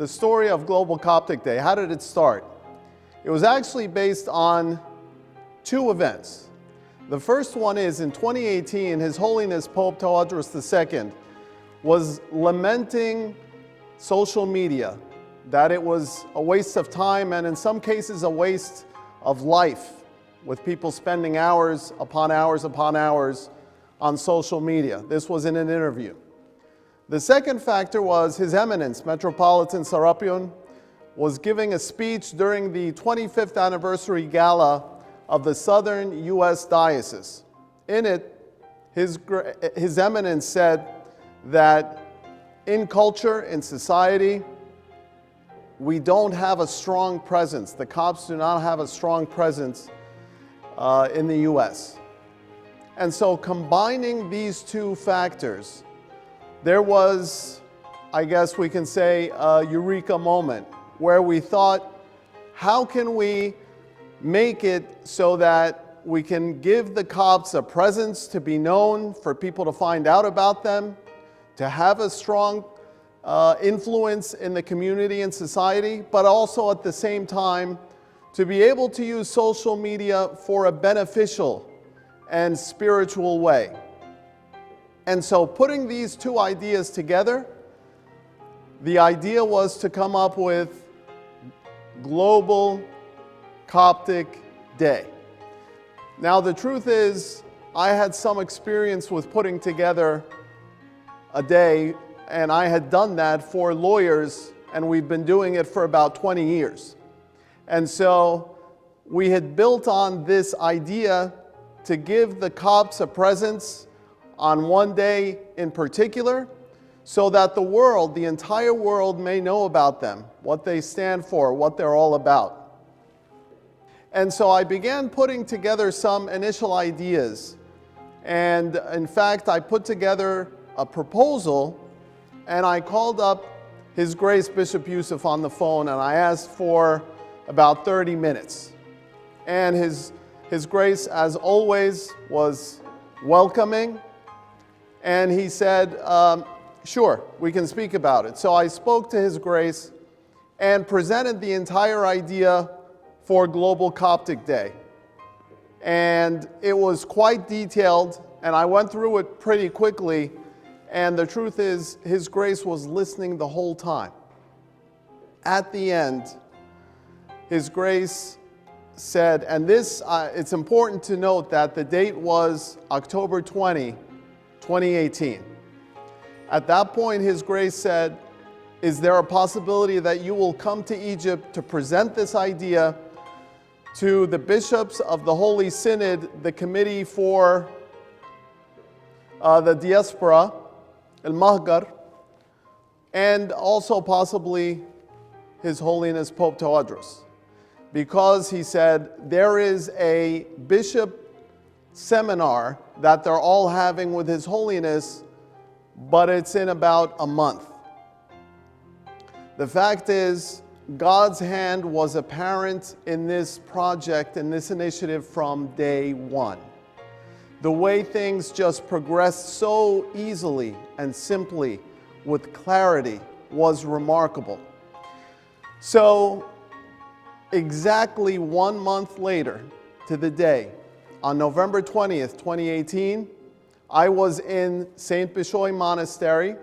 the story of Global Coptic Day. How did it start? It was actually based on two events. The first one is in 2018, His Holiness Pope Tawadros II was lamenting social media, that it was a waste of time and in some cases a waste of life, with people spending hours upon hours upon hours on social media. This was in an interview. The second factor was His Eminence, Metropolitan Serapion, was giving a speech during the 25th anniversary gala of the Southern U.S. Diocese. In it, His Eminence said that in culture, in society, we don't have a strong presence. The Copts do not have a strong presence in the U.S. And so combining these two factors, there was, I guess we can say, a eureka moment where we thought, how can we make it so that we can give the Copts a presence to be known, for people to find out about them, to have a strong influence in the community and society, but also at the same time to be able to use social media for a beneficial and spiritual way. And so putting these two ideas together, the idea was to come up with Global Coptic Day. Now the truth is, I had some experience with putting together a day, and I had done that for lawyers, and we've been doing it for about 20 years. And so we had built on this idea to give the Copts a presence on one day in particular, so that the world, the entire world, may know about them, what they stand for, what they're all about. And so I began putting together some initial ideas. And in fact, I put together a proposal, and I called up His Grace Bishop Yusuf on the phone, and I asked for about 30 minutes. And His Grace, as always, was welcoming. And he said, sure, we can speak about it. So I spoke to His Grace and presented the entire idea for Global Coptic Day. And it was quite detailed, and I went through it pretty quickly. And the truth is, His Grace was listening the whole time. At the end, His Grace said, and this, it's important to note that the date was October 20, 2018. At that point, His Grace said, is there a possibility that you will come to Egypt to present this idea to the bishops of the Holy Synod, the Committee for the Diaspora, Al-Mahgar, and also possibly His Holiness Pope Tawadros? Because he said, there is a bishop seminar that they're all having with His Holiness, but it's in about a month. The fact is, God's hand was apparent in this project, in this initiative from day one. The way things just progressed so easily and simply with clarity was remarkable. So exactly 1 month later to the day, on November 20th, 2018, I was in St. Bishoy Monastery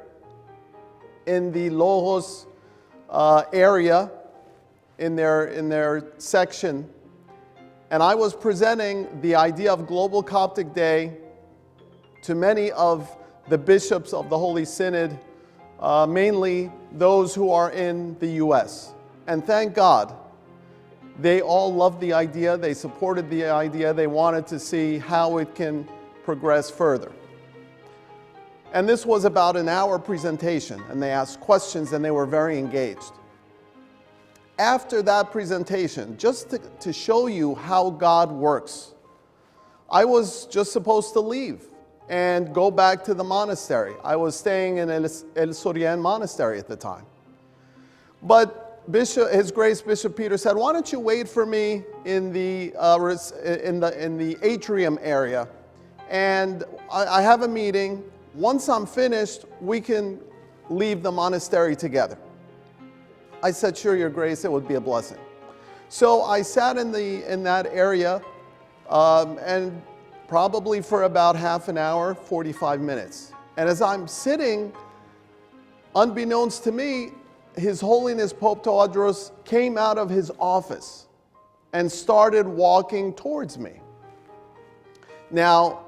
in the Logos area in their section, and I was presenting the idea of Global Coptic Day to many of the bishops of the Holy Synod, mainly those who are in the U.S. And thank God, they all loved the idea, they supported the idea, they wanted to see how it can progress further. And this was about an hour presentation, and they asked questions and they were very engaged. After that presentation, just to show you how God works, I was just supposed to leave and go back to the monastery. I was staying in El Suryan Monastery at the time. But His Grace Bishop Peter said, why don't you wait for me in the atrium area, and I have a meeting. Once I'm finished, we can leave the monastery together. I said, sure, Your Grace, it would be a blessing. So I sat in that area and probably for about half an hour, 45 minutes. And as I'm sitting, unbeknownst to me, His Holiness Pope Tawadros came out of his office and started walking towards me. Now,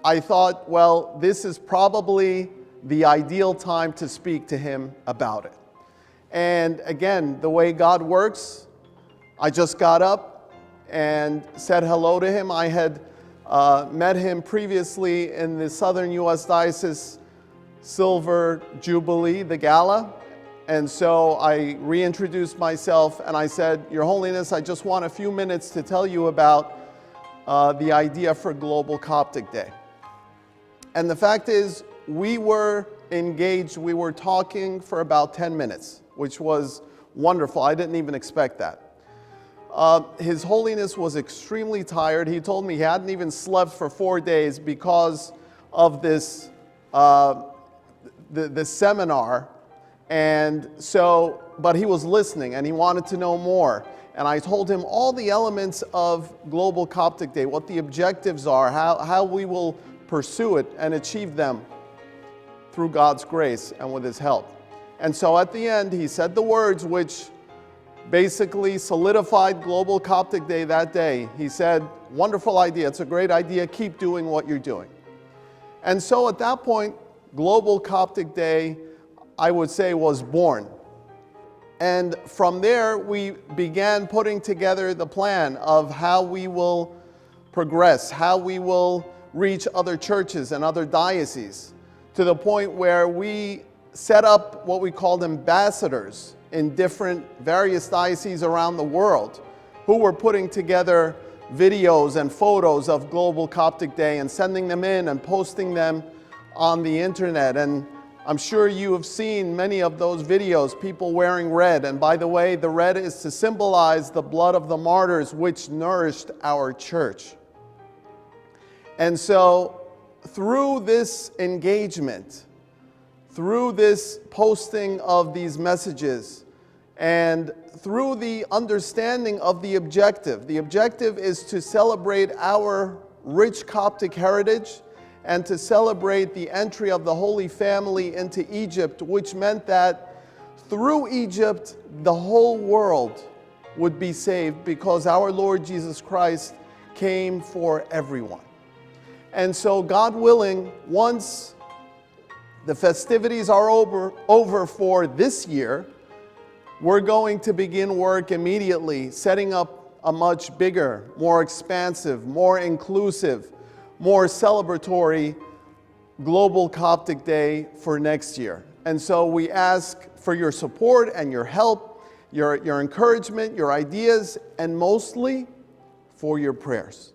I thought, well, this is probably the ideal time to speak to him about it. And again, the way God works, I just got up and said hello to him. I had met him previously in the Southern U.S. Diocese Silver Jubilee, the gala. And so I reintroduced myself and I said, Your Holiness, I just want a few minutes to tell you about the idea for Global Coptic Day. And the fact is, we were engaged, we were talking for about 10 minutes, which was wonderful. I didn't even expect that. His Holiness was extremely tired. He told me he hadn't even slept for 4 days because of this the seminar. And so, but he was listening and he wanted to know more. And I told him all the elements of Global Coptic Day, what the objectives are, how we will pursue it and achieve them through God's grace and with His help. And so at the end, he said the words which basically solidified Global Coptic Day that day. He said, wonderful idea, it's a great idea, keep doing what you're doing. And so at that point, Global Coptic Day, I would say, was born. And from there, we began putting together the plan of how we will progress, how we will reach other churches and other dioceses, to the point where we set up what we called ambassadors in various dioceses around the world, who were putting together videos and photos of Global Coptic Day and sending them in and posting them on the internet. And I'm sure you have seen many of those videos, people wearing red. And by the way, the red is to symbolize the blood of the martyrs which nourished our church. And so through this engagement, through this posting of these messages, and through the understanding of the objective is to celebrate our rich Coptic heritage and to celebrate the entry of the Holy Family into Egypt, which meant that through Egypt, the whole world would be saved because our Lord Jesus Christ came for everyone. And so, God willing, once the festivities are over for this year, we're going to begin work immediately, setting up a much bigger, more expansive, more inclusive, more celebratory Global Coptic Day for next year. And so we ask for your support and your help, your encouragement, your ideas, and mostly for your prayers.